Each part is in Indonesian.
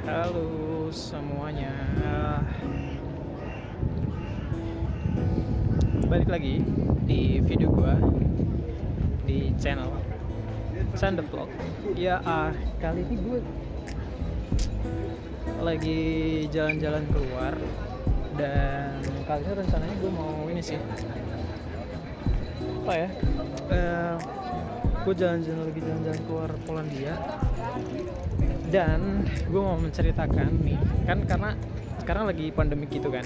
Halo semuanya, balik lagi di video gua di channel Sand Vlog. Ya, kali ini gue lagi jalan-jalan keluar dan kali ini rencananya gue mau ini sih, apa ya? Gue jalan-jalan keluar Polandia dan gue mau menceritakan nih kan, karena sekarang lagi pandemi gitu kan,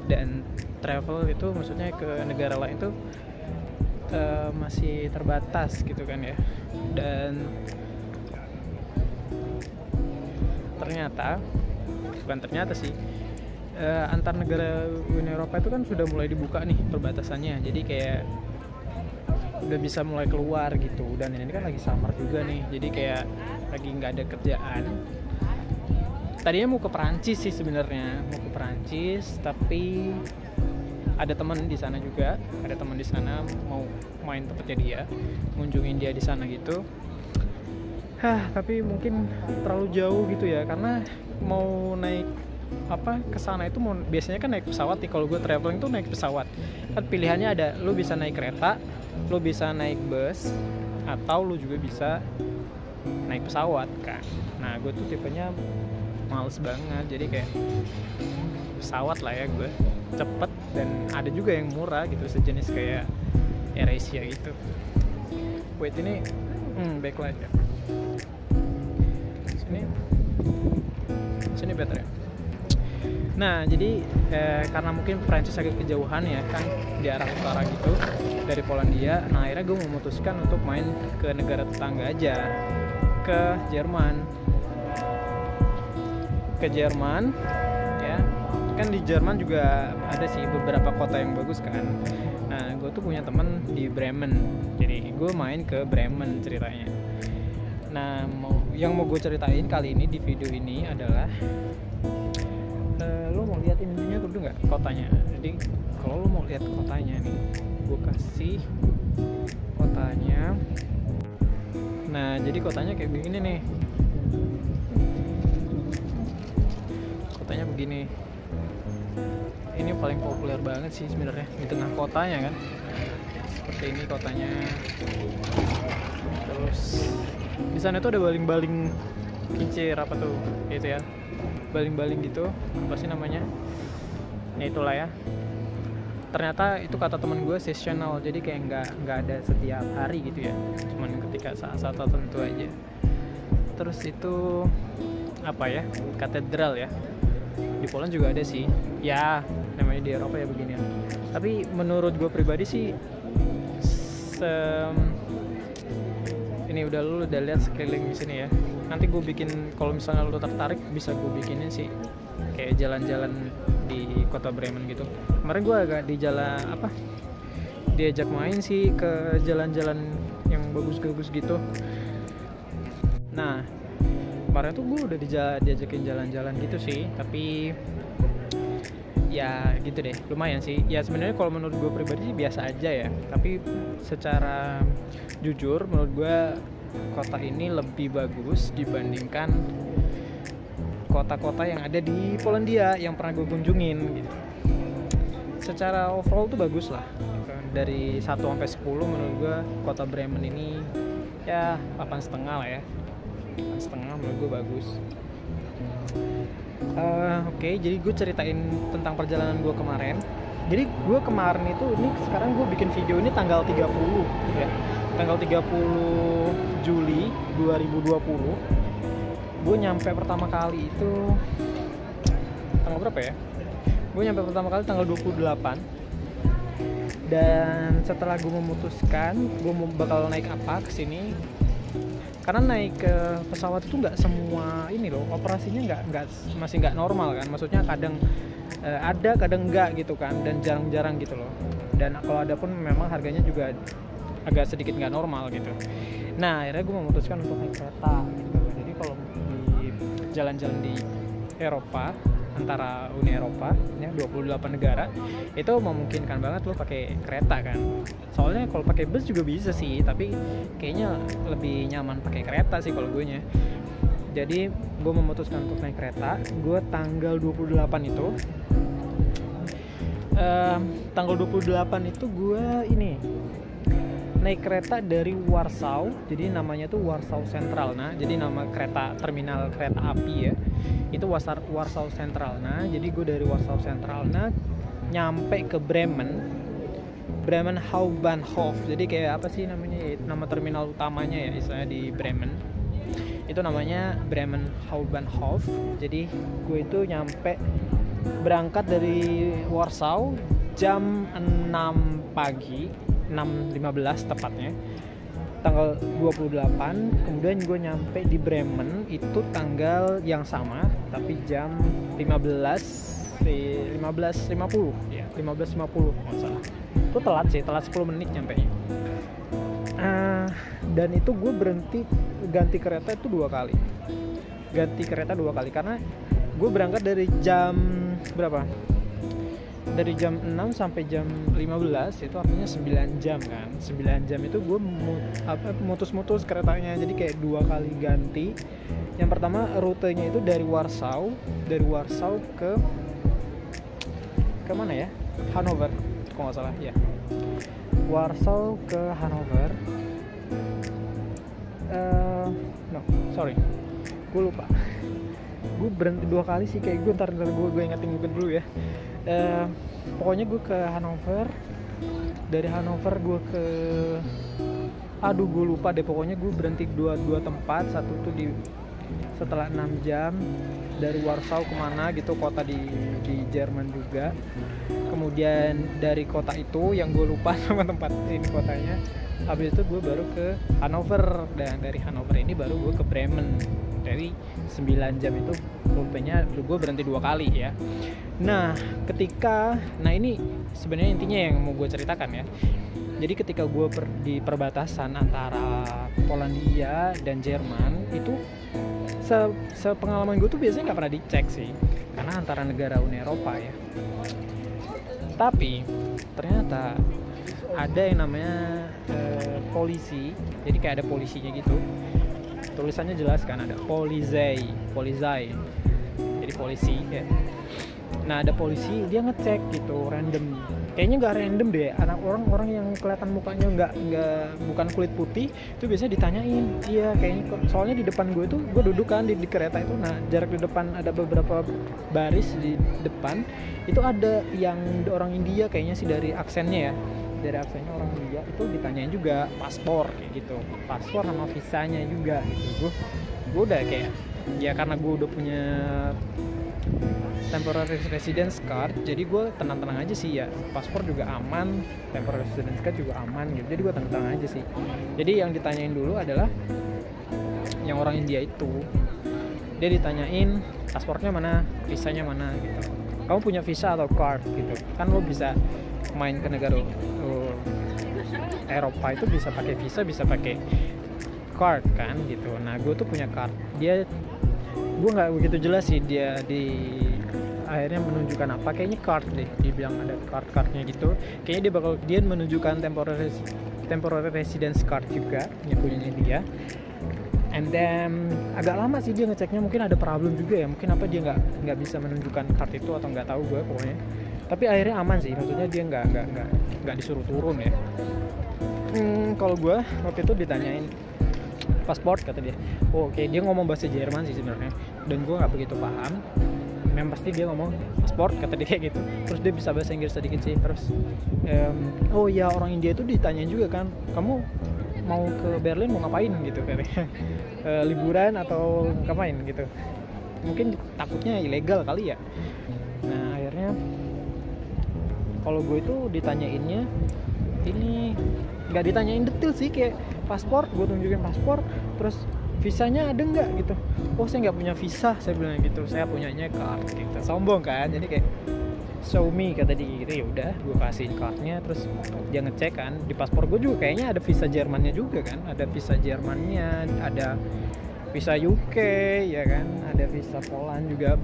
dan travel itu maksudnya ke negara lain itu masih terbatas gitu kan ya. Dan bukan ternyata sih, antar negara Uni Eropa itu kan sudah mulai dibuka nih perbatasannya, jadi kayak udah bisa mulai keluar gitu. Dan ini kan lagi summer juga nih, jadi kayak lagi nggak ada kerjaan. Tadinya mau ke Perancis sih sebenarnya, tapi ada teman di sana juga, mau main tempatnya dia, ngunjungin dia di sana gitu. Tapi mungkin terlalu jauh gitu ya, karena mau naik ke sana itu biasanya kan naik pesawat nih. Kalau gue traveling tuh naik pesawat kan, pilihannya ada, lu bisa naik kereta, lu bisa naik bus, atau lu juga bisa naik pesawat kan. Nah, gue tuh tipenya males banget, jadi kayak pesawat lah ya, gue cepet dan ada juga yang murah gitu, sejenis kayak AirAsia gitu. Wait, ini backlight ya, sini better ya. Nah, jadi karena mungkin Prancis agak kejauhan ya kan, di arah utara gitu dari Polandia. Nah, akhirnya gue memutuskan untuk main ke negara tetangga aja, ke Jerman ya. Kan di Jerman juga ada sih beberapa kota yang bagus kan. Nah, gue tuh punya temen di Bremen, jadi gue main ke Bremen ceritanya. Nah, yang mau gue ceritain kali ini di video ini adalah, lo mau lihat ininya dulu nggak, kotanya. Jadi kalau lo mau lihat kotanya nih, gue kasih kotanya. Nah, jadi kotanya kayak begini nih. Kotanya begini. Ini paling populer banget sih sebenarnya di tengah kotanya kan. Seperti ini kotanya. Terus di sana tuh ada baling-baling kincir apa tuh, gitu ya. Baling-baling gitu, apa sih namanya? Ya itulah ya. Ternyata itu kata teman gue seasonal, jadi kayak nggak ada setiap hari gitu ya, cuman ketika saat-saat tertentu aja. Terus itu apa ya, katedral ya, di Poland juga ada sih ya, namanya di Eropa ya begini ya. Tapi menurut gue pribadi sih, ini lu udah lihat sekeliling di sini ya. Nanti gue bikin, kalau misalnya lu tertarik, bisa gue bikinin sih kayak jalan-jalan di kota Bremen gitu. Kemarin gue agak diajak main sih ke jalan-jalan yang bagus-bagus gitu. Nah, kemarin tuh gue udah diajakin jalan-jalan gitu sih, tapi ya gitu deh, lumayan sih. Ya sebenarnya kalau menurut gue pribadi biasa aja ya, tapi secara jujur menurut gue kota ini lebih bagus dibandingkan kota-kota yang ada di Polandia yang pernah gue kunjungin gitu. Secara overall tuh bagus lah. Dari 1 sampai 10 menurut gue kota Bremen ini ya 8,5 lah ya. 8,5 menurut gue bagus. Oke, jadi gue ceritain tentang perjalanan gue kemarin. Jadi gue kemarin itu, ini sekarang gue bikin video ini tanggal 30 ya. Tanggal 30 Juli 2020. Gue nyampe pertama kali itu tanggal berapa ya? Gue nyampe pertama kali tanggal 28. Dan setelah gue memutuskan gue bakal naik apa ke sini, karena naik ke pesawat itu nggak semua ini loh, operasinya masih nggak normal kan. Maksudnya kadang ada, kadang enggak gitu kan, dan jarang-jarang gitu loh. Dan kalau ada pun memang harganya juga agak sedikit nggak normal gitu. Nah, akhirnya gue memutuskan untuk naik kereta gitu. Jadi kalau di jalan-jalan di Eropa, antara Uni Eropa ya, 28 negara, itu memungkinkan banget lo pakai kereta kan. Soalnya kalau pakai bus juga bisa sih, tapi kayaknya lebih nyaman pakai kereta sih kalau gue nya. Jadi gue memutuskan untuk naik kereta. Gue tanggal 28 itu tanggal 28 itu gue ini naik kereta dari Warsaw. Jadi namanya tuh Warsaw Centralna. Jadi nama kereta terminal kereta api ya. Itu Warsaw Centralna. Jadi gue dari Warsaw Centralna nyampe ke Bremen Hauptbahnhof. Jadi kayak apa sih namanya? Nama terminal utamanya ya, istilahnya di Bremen. Itu namanya Bremen Hauptbahnhof. Jadi gue itu berangkat dari Warsaw jam 6 pagi, 6.15 tepatnya, tanggal 28. Kemudian gue nyampe di Bremen itu tanggal yang sama tapi jam 15.50 ya, 15.50 nggak salah. Itu telat 10 menit nyampe nya. Dan itu gue ganti kereta itu 2 kali. Karena gue berangkat dari jam berapa? Dari jam 6 sampai jam 15, itu artinya 9 jam kan. 9 jam itu gue mutus keretanya. Jadi kayak 2 kali ganti. Yang pertama rutenya itu dari Warsaw ke mana ya? Hanover, kalau nggak salah ya. Warsaw ke Hanover. Gue lupa. Gue berhenti 2 kali sih, kayak gue ntar gue ingetin dulu ya. Pokoknya gue ke Hanover. Dari Hanover gue ke gue lupa deh. Pokoknya gue berhenti dua tempat. Satu tuh setelah 6 jam dari Warsaw kemana gitu, kota di Jerman juga. Kemudian dari kota itu yang gue lupa sama tempat ini kotanya. Habis itu gue baru ke Hanover, dan dari Hanover ini baru gue ke Bremen. Dari 9 jam itu rupanya gue berhenti 2 kali ya. Nah ini sebenarnya intinya yang mau gue ceritakan ya. Jadi ketika gue di perbatasan antara Polandia dan Jerman itu, sepengalaman gue tuh biasanya nggak pernah dicek sih, karena antara negara Uni Eropa ya. Tapi ternyata ada yang namanya polisi. Jadi kayak ada polisinya gitu. Tulisannya jelas kan, ada Polizei. Jadi polisi ya. Nah ada polisi, dia ngecek gitu random. Kayaknya nggak random deh, anak orang yang kelihatan mukanya bukan kulit putih itu biasanya ditanyain. Iya kayaknya, soalnya di depan gue tuh, gue duduk kan di kereta itu. Nah jarak di depan ada beberapa baris di depan itu ada yang orang India kayaknya sih, dari aksennya orang India. Itu ditanyain juga paspor kayak gitu, paspor sama visanya juga gitu. Gue udah kayak ya, karena gue udah punya temporary residence card, jadi gue tenang-tenang aja sih ya. Paspor juga aman, temporary residence card juga aman gitu. Jadi gue tenang-tenang aja sih. Jadi yang ditanyain dulu adalah yang orang India itu, dia ditanyain paspornya mana, visanya mana gitu. Kamu punya visa atau card gitu kan? Lo bisa main ke negara Eropa itu bisa pakai visa, bisa pakai card kan gitu. Nah gue tuh punya card. Gue nggak begitu jelas sih dia akhirnya menunjukkan apa, kayaknya card deh, dibilang ada cardnya gitu. Kayaknya dia menunjukkan temporary residence card juga yang punyanya dia. And then agak lama sih dia ngeceknya, mungkin ada problem juga ya, mungkin apa dia nggak bisa menunjukkan card itu atau nggak tahu gue pokoknya. Tapi akhirnya aman sih, maksudnya dia nggak disuruh turun ya. Kalau gue waktu itu ditanyain paspor, kata dia. Oke, dia ngomong bahasa Jerman sih sebenarnya, dan gue nggak begitu paham. Memang pasti dia ngomong paspor, kata dia kayak gitu. Terus dia bisa bahasa Inggris sedikit sih. Terus oh ya, orang India itu ditanyain juga kan, kamu mau ke Berlin mau ngapain gitu katanya. Liburan atau ngapain gitu. Mungkin takutnya ilegal kali ya. Nah akhirnya kalau gue itu ditanyainnya, ini nggak ditanyain detail sih, kayak paspor, gue tunjukin paspor, terus visanya ada nggak gitu. Oh saya nggak punya visa, saya bilang gitu, saya punyanya card gitu. Sombong kan, jadi kayak show me kata dia gitu. Ya udah, gue kasihin cardnya, terus dia ngecek kan di paspor gue juga kayaknya ada visa Jermannya juga kan, ada visa Jermannya, ada visa UK ya kan, ada visa Poland juga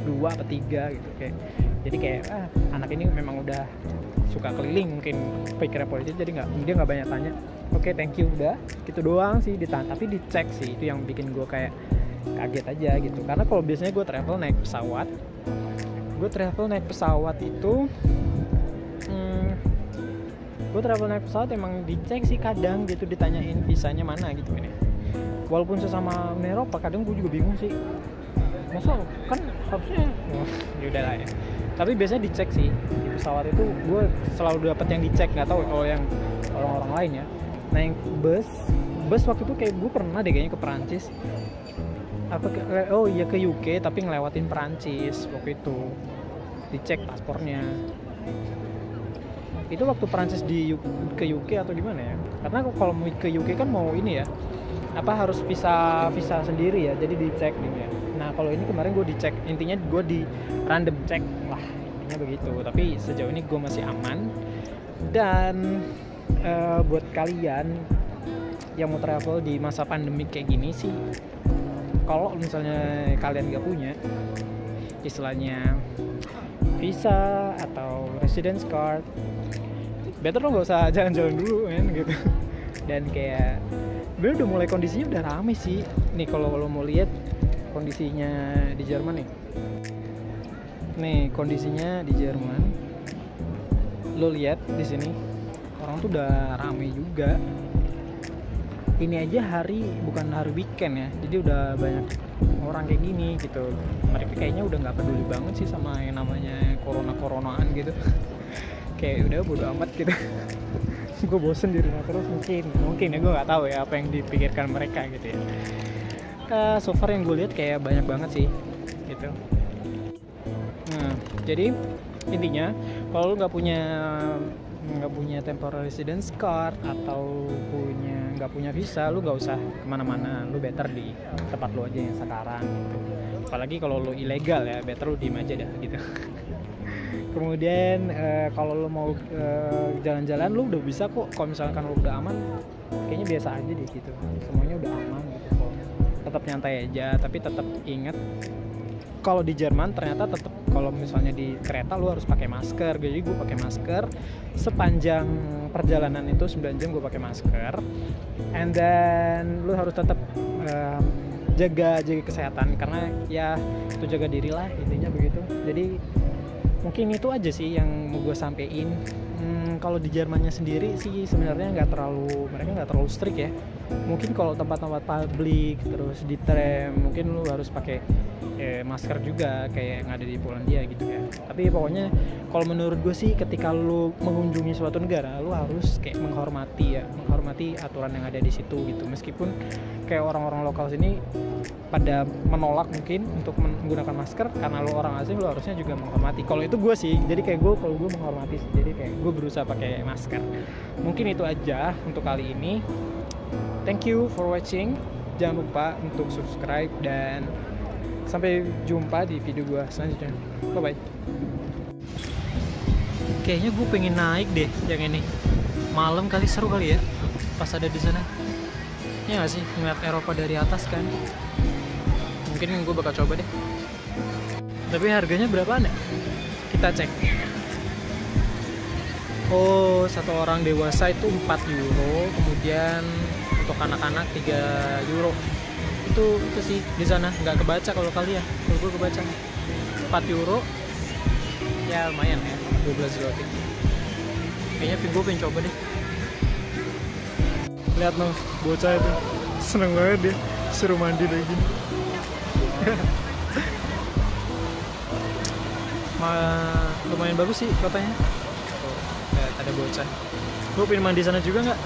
2 atau 3 gitu kayak. Jadi kayak anak ini memang udah suka keliling mungkin pikirnya politik, jadi dia nggak banyak tanya. Oke, thank you, udah gitu doang sih. Tapi dicek sih, itu yang bikin gue kayak kaget aja gitu. Karena kalau biasanya gue travel naik pesawat itu gue travel naik pesawat emang dicek sih kadang gitu, ditanyain visanya mana gitu kan ya. Walaupun sesama Uni Eropa kadang gue juga bingung sih, masa kan harusnya ya udahlah ya. Tapi biasanya dicek sih di pesawat itu, gue selalu dapat yang dicek. Nggak tahu kalau yang orang-orang lain ya. Naik bus waktu itu kayak gue pernah deh kayaknya ke Perancis ke UK tapi ngelewatin Perancis waktu itu, dicek paspornya. Itu waktu Perancis ke UK atau gimana ya? Karena kalau mau ke UK kan mau ini ya, harus visa sendiri ya, jadi dicek nih ya. Nah kalau ini kemarin gue dicek, intinya gue di random cek lah, intinya begitu. Tapi sejauh ini gue masih aman. Dan buat kalian yang mau travel di masa pandemi kayak gini sih, kalau misalnya kalian gak punya istilahnya visa atau residence card, better lo gak usah jalan-jalan dulu kan gitu. Dan kayak sebenarnya udah mulai kondisinya udah rame sih nih. Kalau lo mau lihat kondisinya di Jerman nih kondisinya di Jerman, lo lihat di sini orang tuh udah rame juga. Ini aja bukan hari weekend ya, jadi udah banyak orang kayak gini gitu. Mereka kayaknya udah nggak peduli banget sih sama yang namanya coronaan gitu. Kayak udah bodo amat gitu. Gue bosen di rumah terus, mungkin ya, gue nggak tahu ya apa yang dipikirkan mereka gitu ya. So far yang gue lihat kayak banyak banget sih gitu. Nah jadi intinya kalau lu nggak punya temporary residence card atau nggak punya visa, lu nggak usah kemana-mana, lu better di tempat lu aja yang sekarang gitu. Apalagi kalau lu ilegal ya, better lu diem aja dah gitu. Kemudian kalau lu mau jalan-jalan, lu udah bisa kok. Kalau misalkan lu udah aman, kayaknya biasa aja deh gitu, semuanya udah aman gitu kok. Tetap nyantai aja, tapi tetap ingat kalau di Jerman ternyata tetap kalau misalnya di kereta lu harus pakai masker. Jadi gue pakai masker sepanjang perjalanan itu 9 jam, gue pakai masker. And then lu harus tetap jaga kesehatan, karena ya itu jaga diri lah intinya begitu. Jadi mungkin itu aja sih yang mau gue sampein. Kalau di Jermannya sendiri sih sebenarnya mereka nggak terlalu strict ya. Mungkin kalau tempat-tempat publik terus di tram mungkin lu harus pakai masker juga kayak yang ada di Polandia gitu ya. Tapi pokoknya kalau menurut gue sih ketika lu mengunjungi suatu negara, lu harus kayak menghormati aturan yang ada di situ gitu. Meskipun kayak orang-orang lokal sini pada menolak mungkin untuk menggunakan masker karena lu orang asing, lu harusnya juga menghormati. Kalau itu gue sih, jadi kayak kalau gue menghormati, jadi kayak gue berusaha pakai masker. Mungkin itu aja untuk kali ini. Thank you for watching. Jangan lupa untuk subscribe dan sampai jumpa di video gue selanjutnya. Bye bye. Kayaknya gue pengen naik deh yang ini. Malam kali, seru kali ya pas ada di sana. Ya nggak sih, ngeliat Eropa dari atas kan. Mungkin gue bakal coba deh. Tapi harganya berapaan ya? Kita cek. Oh, satu orang dewasa itu 4 euro, kemudian untuk anak-anak 3 euro. Itu sih di sana nggak kebaca kalau kali ya. Kalau gue kebaca 4 euro. Ya lumayan ya, 12 zloty. Kayaknya gue pengen coba deh. Lihat loh, bocah itu seneng banget dia suruh mandi kayak gini. Lumayan bagus sih kotanya. Ada bocah. Gue pengen mandi sana juga nggak?